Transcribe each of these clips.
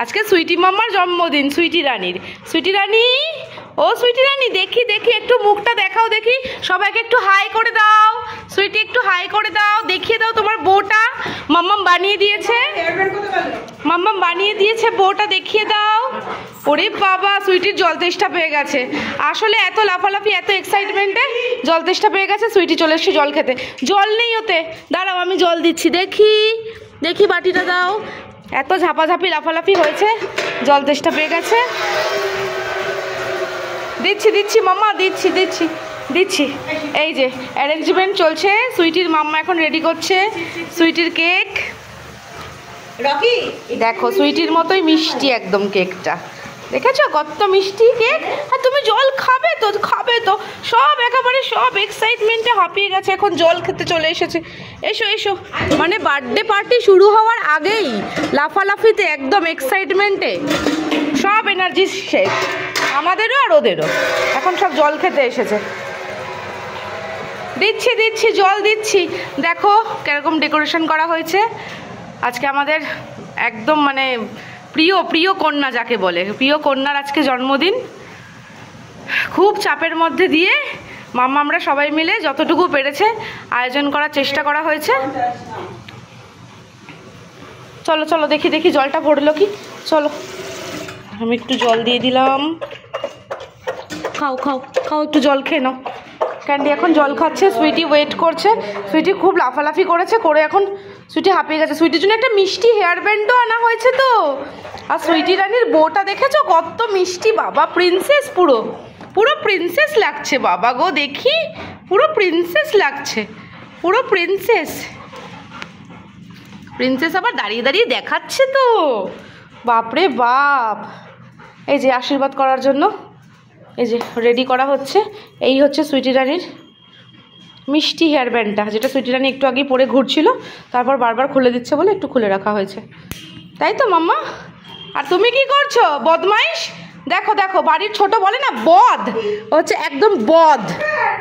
আজকে সুইটি মাম্মার জন্মদিন, সুইটি রানীর। সুইটি রানী, ও সুইটি রানী, দেখি দেখি একটু মুখটা দেখাও, দেখি সবাইকে একটু হাই করে দাও। সুইটি একটু হাই করে দাও, দেখিয়ে দাও তোমার বউটা। মাম্মাম বানিয়ে দিয়েছে, মাম্মাম বানিয়ে দিয়েছে বউটা, দেখিয়ে দাও। ওরে বাবা, সুইটির জল তেষ্টা পেয়ে গেছে। আসলে এত লাফালাফি, এত এক্সাইটমেন্টে জল তেষ্টা পেয়ে গেছে। সুইটি চলে এসছে জল খেতে। জল নেই ওতে, দাঁড়াও আমি জল দিচ্ছি। দেখি দেখি বাটিটা দাও। এত ঝাপাঝাপি লাফালাফি হয়েছে, জল তেষ্টা পেয়ে গেছে। দিচ্ছি দিচ্ছি মাম্মা, দিচ্ছি দিচ্ছি দিচ্ছি। এই যে অ্যারেঞ্জমেন্ট চলছে, সুইটির মাম্মা এখন রেডি করছে সুইটির কেক। রকি দেখো সুইটির মতোই মিষ্টি একদম কেকটা, দেখেছো কত মিষ্টি কেক। আর তুমি জল খাবে তো, খাবে তো। সব একেবারে সব এক্সাইটমেন্টে হাঁপিয়ে গেছে, এখন জল খেতে চলে এসেছে। এসো এসো, মানে বার্থডে পার্টি শুরু হওয়ার আগেই লাফালাফিতে একদম এক্সাইটমেন্টে সব এনার্জি শেষ, আমাদেরও আর ওদেরও। এখন সব জল খেতে এসেছে। দিচ্ছি দিচ্ছি জল দিচ্ছি। দেখো কিরকম ডেকোরেশন করা হয়েছে আজকে আমাদের, একদম মানে প্রিয় প্রিয় কন্যা যাকে বলে, প্রিয় কন্যার আজকে জন্মদিন। খুব চাপের মধ্যে দিয়ে মাম্মা আমরা সবাই মিলে যতটুকু পেরেছে আয়োজন করার চেষ্টা করা হয়েছে। চলো চলো দেখি দেখি জলটা ভরলো কি। চলো আমি একটু জল দিয়ে দিলাম। খাও খাও খাও, একটু জল খেয়ে নাও। ক্যান্ডি এখন জল খাচ্ছে, সুইটি ওয়েট করছে। সুইটি খুব লাফালাফি করেছে, করে এখন সুইটি হাঁপিয়ে গেছে। সুইটির জন্য একটা মিষ্টি হেয়ার ব্যান্ডও আনা হয়েছে তো। আর সুইটি রানীর বউটা দেখেছো কত মিষ্টি, বাবা প্রিন্সেস, পুরো পুরো প্রিন্সেস লাগছে বাবা গো, দেখি পুরো প্রিন্সেস লাগছে, পুরো প্রিন্সেস। প্রিন্সেস আবার দাঁড়িয়ে দাঁড়িয়ে দেখাচ্ছে তো, বাপরে বাপ। এই যে আশীর্বাদ করার জন্য এই যে রেডি করা হচ্ছে। এই হচ্ছে সুইটি রানীর মিষ্টি হেয়ার ব্যান্ডটা, যেটা সুইটি রানী একটু আগে পরে ঘুরছিল, তারপর বারবার খুলে দিচ্ছে বলে একটু খুলে রাখা হয়েছে, তাই তো মাম্মা? আর তুমি কি করছো বদমাইশ? দেখো দেখো, বাড়ির ছোট বলে না বদ, হচ্ছে একদম বদ।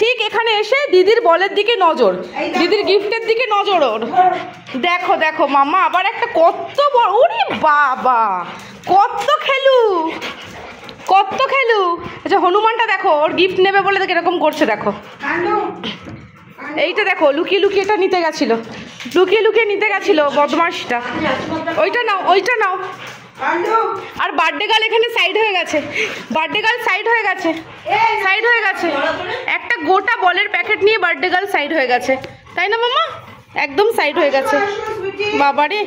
ঠিক এখানে এসে দিদির বলের দিকে নজর, দিদির গিফটের দিকে নজর ওর। দেখো দেখো মাম্মা আবার একটা কত বড়, ওরে বাবা কত খেলু, কত খেলু। আচ্ছা হনুমানটা দেখো, ওর গিফট নেবে বলে দেখো এরকম করছে, দেখো এইটা দেখো লুকিয়ে লুকিয়ে এটা নিতে গেছিল, লুকিয়ে লুকিয়ে নিতে গেছিল বদমাসটা। ওইটা নাও, ওইটা নাও। আর বার্থডে গার্ল এখানে সাইড হয়ে গেছে, বার্থডে গার্ল সাইড হয়ে গেছে, সাইড হয়ে গেছে। একটা গোটা বলের প্যাকেট নিয়ে বার্থডে গার্ল সাইড হয়ে গেছে, তাই না মামা? একদম সাইড হয়ে গেছে বাবারে।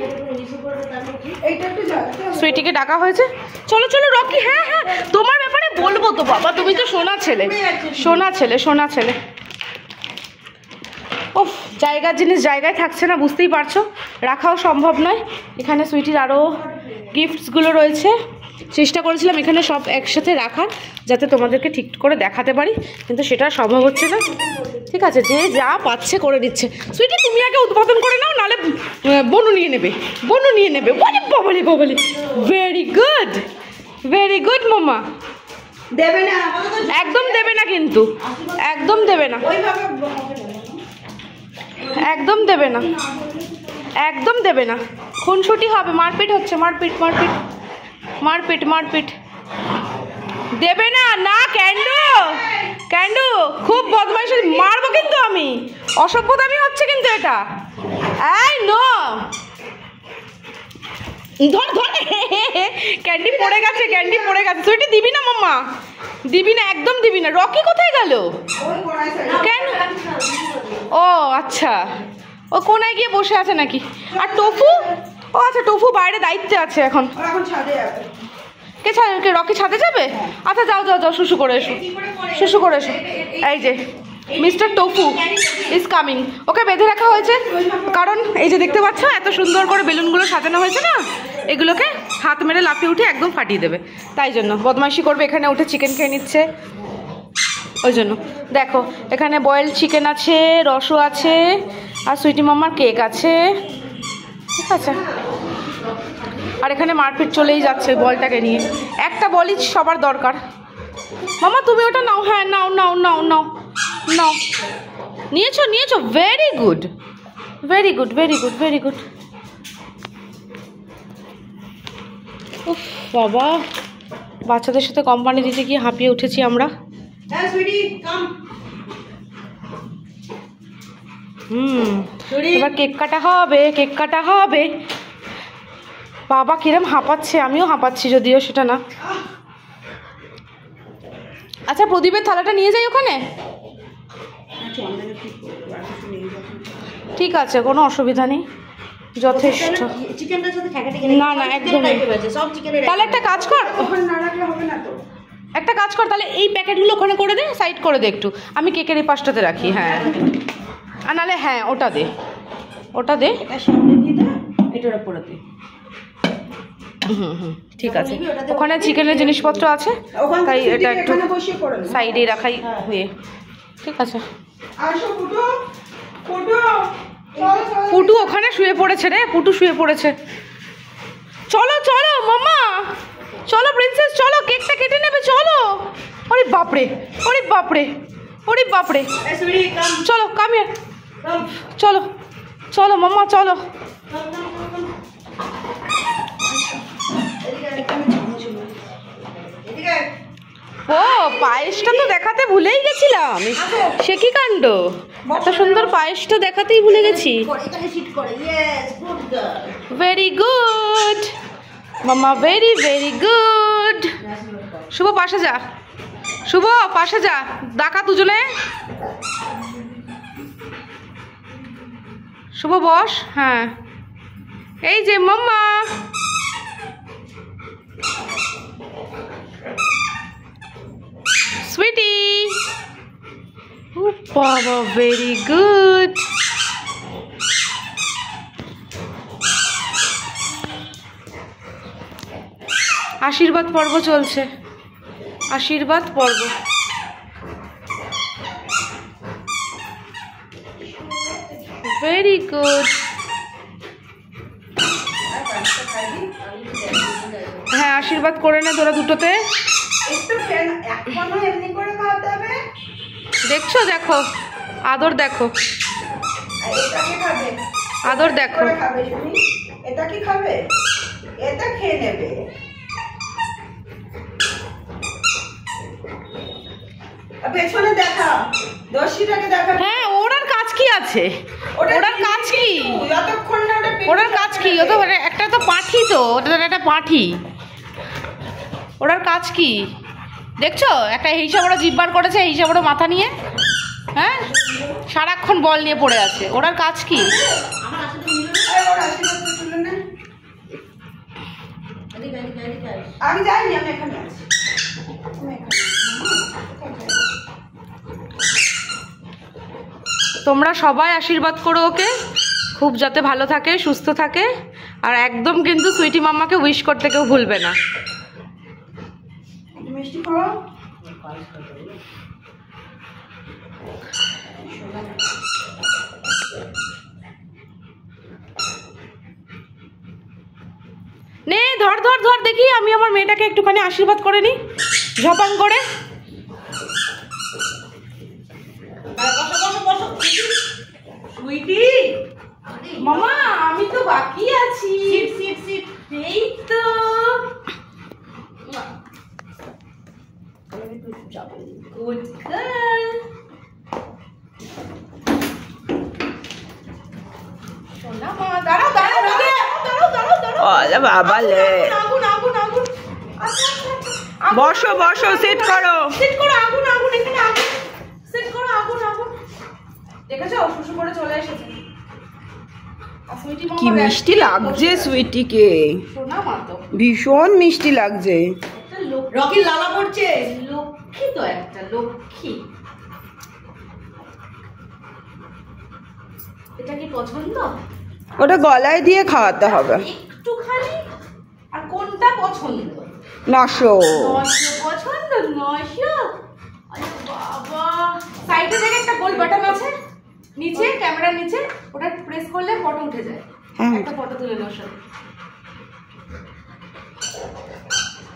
সুইটিকে ডাকা হয়েছে। চলো চলো রকি, হ্যাঁ হ্যাঁ তোমার ব্যাপারে বলবো তো বাবা, তুমি তো সোনা ছেলে, সোনা ছেলে, সোনা ছেলে। ওফ, জায়গার জিনিস জায়গায় থাকছে না, বুঝতেই পারছো, রাখাও সম্ভব নয়। এখানে সুইটির আরও গিফটসগুলো রয়েছে, চেষ্টা করেছিলাম এখানে সব একসাথে রাখার, যাতে তোমাদেরকে ঠিক করে দেখাতে পারি, কিন্তু সেটা সম্ভব হচ্ছে না। ঠিক আছে, যে যা পাচ্ছে করে দিচ্ছে। সুইটি তুমি আগে উদ্বোধন করে নাও, নাহলে বনু নিয়ে নেবে, বনু নিয়ে নেবে। বলে বাবালি বাবালি, ভেরি গুড, ভেরি গুড মাম্মা। দেবে না, একদম দেবে না, কিন্তু একদম দেবে না, একদম দেবে না, একদম দেবে না। খুনসুটি হবে, মারপিট হচ্ছে, মারপিট মারপিট মারপিট মারপিট। দেবে না, না ক্যান্ডু, ক্যান্ডু খুব বদমাইশ, মারবো কিন্তু আমি, অসভ্যতামি হচ্ছে কিন্তু এটা। এই নো, ধর ধর, ক্যান্ডি পড়ে গেছে, ক্যান্ডি পড়ে গেছে। সুইটি দিবি না মাম্মা, দিবি না, একদম দিবি না। রকি কোথায় গেল? কেন? ও আচ্ছা, ও কোনায় গিয়ে বসে আছে নাকি? আর টফু? ও আচ্ছা, টফু বাইরে দায়িত্বে আছে এখন। কে ছাড়ে? কে রকি ছাদে যাবে? আচ্ছা যাও যাও যাও, শুশু করে এসো, শুশু করে এসো। এই যে মিস্টার টফু ইজ কামিং, ওকে বেঁধে রাখা হয়েছে, কারণ এই যে দেখতে পাচ্ছ এত সুন্দর করে বেলুনগুলো সাজানো হয়েছে না, এগুলোকে হাত মেরে লাফিয়ে উঠে একদম ফাটিয়ে দেবে, তাই জন্য বদমাইশি করবে। এখানে উঠে চিকেন খেয়ে নিচ্ছে, ওই জন্য। দেখো এখানে বয়েল চিকেন আছে, রসও আছে, আর সুইটি মাম্মার কেক আছে, ঠিক আছে। আর এখানে মারপিট চলেই যাচ্ছে বলটাকে নিয়ে, একটা বলই সবার দরকার। মামা তুমি ওটা নাও, হ্যাঁ নাও নাও নাও নাও নাও, নিয়েছো নিয়েছো, very good very good very good very good. উফ বাবা, বাচ্চাদের সাথে কোম্পানি দিতে গিয়ে হাঁপিয়ে উঠেছি আমরা। হ্যাঁ সুইটি কাম। এবার কেক কাটা হবে, কেক কাটা হবে। বাবা কিরম হাঁপাচ্ছে, আমিও হাঁপাচ্ছি, যদিও সেটা না। আচ্ছা প্রদীপের থালাটা নিয়ে যাই ওখানে। ঠিক আছে, কোনো অসুবিধা নেই, যথেষ্ট। না না একদম। তাহলে একটা কাজ কর, একটা কাজ কর, তাহলে এই প্যাকেটগুলো ওখানে করে দে, সাইড করে দে একটু, আমি কেকের এই পাশটাতে রাখি। হ্যাঁ, আর নাহলে হ্যাঁ ওটা দে, ওটা দে। এটার উপরে দে। ঠিক আছে, ওখানে চিকেনের জিনিসপত্র আছে, তাই এটা একটু সাইডে রাখাই হয়ে। ঠিক আছে, পুটু ওখানে শুয়ে পড়েছে রে, পুটু শুয়ে পড়েছে। চলো চলো মামা, চলো প্রিন্সেস, চলো কেকটা কেটে নেবে, চলো। ওরে বাপরে, ওরে বাপরে, ওরে বাপরে, চলো কামিয়ে, চলো চলো মামা চলো। ও পায়েসটা তো দেখাতে ভুলেই গেছিলাম, সে কি কাণ্ড, এত সুন্দর পায়েসটা দেখাতেই ভুলে গেছি। ভেরি গুড মামা, ভেরি ভেরি গুড। শুভ পাশে যা, শুভ পাশে যা, ডাকা দুজনে। শুভ বস, হ্যাঁ এই যে মাম্মা। সুইটি, ও বাবা ভেরি গুড। আশীর্বাদ পর্ব চলছে, আশীর্বাদ পর্ব। Very good. হ্যাঁ আশীর্বাদ করে নে তোরা দুটোতে। দেখছো, দেখো আদর, দেখো আদর, দেখো। এটা কি খাবে? এটা খেয়ে নেবে। পেছনে দেখা, দর্শিটাকে দেখা। হ্যাঁ ওর আর কাজ কি আছে, ওর আর কাজ কি, যতক্ষণ না ওর আর কাজ কি, ও তো একটা তো পাঠি, তো ওটা তো একটা পাঠি, ওর আর কাজ কি। দেখছো একটা হিসাব ওরা জিব্বার করেছে, হিসাব ওরা মাথা নিয়ে, হ্যাঁ সারাক্ষণ বল নিয়ে পড়ে আছে, ওর আর কাজ কি। আমি যাইনি, আমি এখানে আছি। তোমরা সবাই আশীর্বাদ করো ওকে, খুব যাতে ভালো থাকে, সুস্থ থাকে। আর একদম কিন্তু সুইটি মাম্মাকে উইশ করতে কেউ ভুলবে না। মিষ্টি খাও। নে ধর ধর ধর, দেখি আমি আমার মেয়েটাকে একটুখানি আশীর্বাদ করে নিই ঝপাং করে। সুইটি মামা আমি তো বাকি আছি, এই তো গুড গার্ল। সোনা মা, দাঁড়াও দাঁড়াও দাঁড়াও দাঁড়াও দাঁড়াও। ওলে বাবা লে, আগুন আগুন আগুন, আচ্ছা আচ্ছা, বসো বসো, সেট করো, সেট করো, আগুন আগুন, এখানে আগুন সেট করো, আগুন আগুন। দেখেছো শুশু করে চলে এসেছে। কি মিষ্টি লাগছে সুইটিকে, সোনা মা তো ভীষণ মিষ্টি লাগছে। রকি লালা পড়ছে, লক্ষ্মী তো একটা লক্ষ্মী। এটা কি পছন্দ? ওটা গলায় দিয়ে খাওয়াতে হবে একটুখানি। আর কোনটা পছন্দ? 900 পছন্দ, 900। আরে বাবা, সাইডে দেখে একটা গোল বাটন আছে নিচে, ক্যামেরার নিচে, ওটা প্রেস করলে ফটো উঠে যায়। হ্যাঁ, একটা ফটো তুলে নাও সব।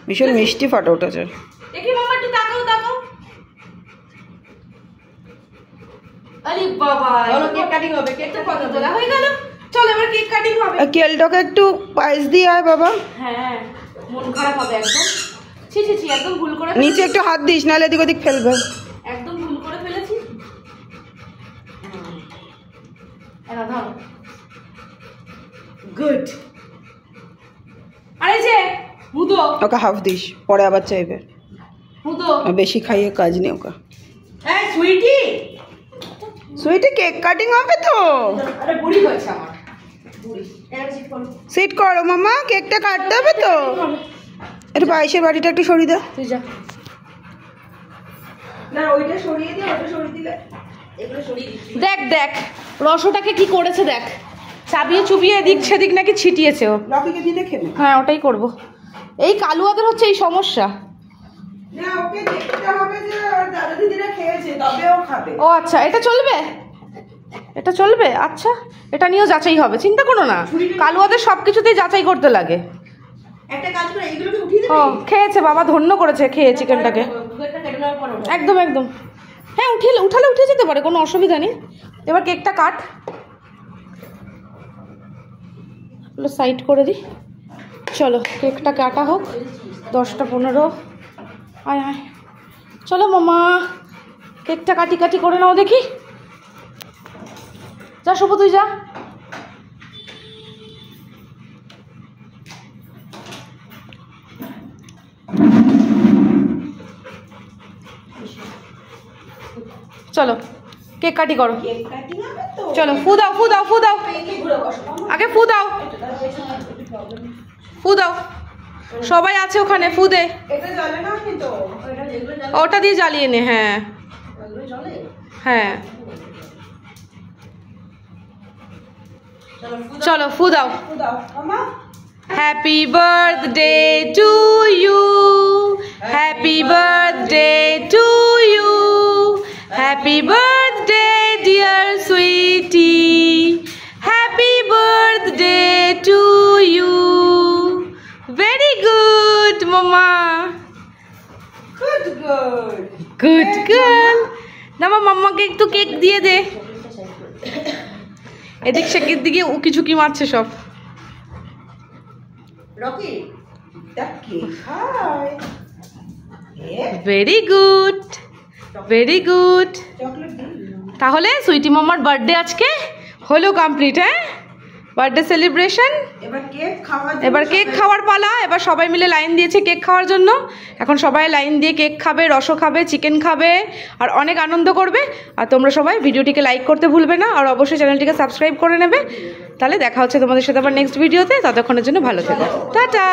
ভীষণ মিষ্টি ফটো উঠেছে। দেখি মামা একটু তাকাও তাকাও। আরে বাবা, চলো কেক কাটিং হবে, কেকটা কত তোলা হয়ে গেল। চল এবার কেক কাটিং হবে। কেলটাকে একটু পায়েস দিয়ে আয় বাবা। হ্যাঁ মন খারাপ হবে একদম। ছি ছি ছি, একদম ভুল করে নিচে একটু হাত দিস, নাহলে এদিক ওদিক ফেলবে। একদম ভুল করে ফেলেছি। এটা ধর। গুড। আরে যে মুদো, ওকে হাফ দিস, পরে আবার চাইবে। মুদো বেশি খাইয়ে কাজ নেই ওকে। এই সুইটি, সুইটি কেক কাটিং হবে তো? আরে বুড়ি হয়েছে আমার, বুড়ি। এর সিট করো, সিট করো মামা, কেকটা কাটতে হবে তো। একটু বাইশের বাড়িটা একটু সরিয়ে দাও। তুই যা। না ওইটা সরিয়ে দিয়ে, ওটা সরিয়ে দিলে এগুলো সরিয়ে দিচ্ছি। দেখ দেখ রসটাকে কি করেছে দেখ, চাবিয়ে চুবিয়ে এদিক সেদিক নাকি ছিটিয়েছে ও। লকিকে দিয়ে দেখে নে। হ্যাঁ ওটাই করব। এই কালুয়াদের হচ্ছে এই সমস্যা। না ওকে দেখতে হবে যে ওর দাদা দিদিরা খেয়েছে তবে ও খাবে। ও আচ্ছা, এটা চলবে, এটা চলবে। আচ্ছা এটা নিয়েও যাচাই হবে, চিন্তা করো না। কালুয়াদের সব কিছুতেই যাচাই করতে লাগে। একটা কাজ করে এইগুলোকে উঠিয়ে ও দিবি। খেয়েছে বাবা, ধন্য করেছে খেয়ে চিকেনটাকে। একদম একদম, হ্যাঁ উঠালে উঠে যেতে পারে, কোনো অসুবিধা নেই। এবার কেকটা কাট, সাইড করে দিই। চলো কেকটা কাটা হোক, 10টা 15। আয় আয় চলো মামা, কেকটা কাটি কাটি করে নাও দেখি। যা শুভ তুই যা। চলো কেক কাটি করো। কেক কাটিং হবে তো। চলো ফু দাও ফু দাও ফু দাও, আগে ফু দাও ফু দাও। সবাই আছে ওখানে, ফু দে। এটা জ্বলে না কিন্তু। ওটা দিয়ে জ্বালিয়ে নে। হ্যাঁ হ্যাঁ চলো ফু দাও। দাও মামা। Happy birthday to you, happy birthday to you, happy birthday dear sweetie, happy birthday to you. Very good মামা, গুড গুড। Good girl. না মাম্মাকে একটু কেক দিয়ে দে। এদিক সেদিক দিকে উকি ঝুঁকি মারছে সব। রকি দেখ কি খায়। Very good very good. Chocolate দিন। তাহলে সুইটি মামার বার্থডে আজকে হলো কমপ্লিট। হ্যাঁ বার্থডে সেলিব্রেশন। এবার কেক খাওয়ার এবার কেক খাওয়ার পালা। এবার সবাই মিলে লাইন দিয়েছে কেক খাওয়ার জন্য। এখন সবাই লাইন দিয়ে কেক খাবে, রসও খাবে, চিকেন খাবে, আর অনেক আনন্দ করবে। আর তোমরা সবাই ভিডিওটিকে লাইক করতে ভুলবে না, আর অবশ্যই চ্যানেলটিকে সাবস্ক্রাইব করে নেবে। তাহলে দেখা হচ্ছে তোমাদের সাথে আবার নেক্সট ভিডিওতে। ততক্ষণের জন্য ভালো থেকো, টাটা।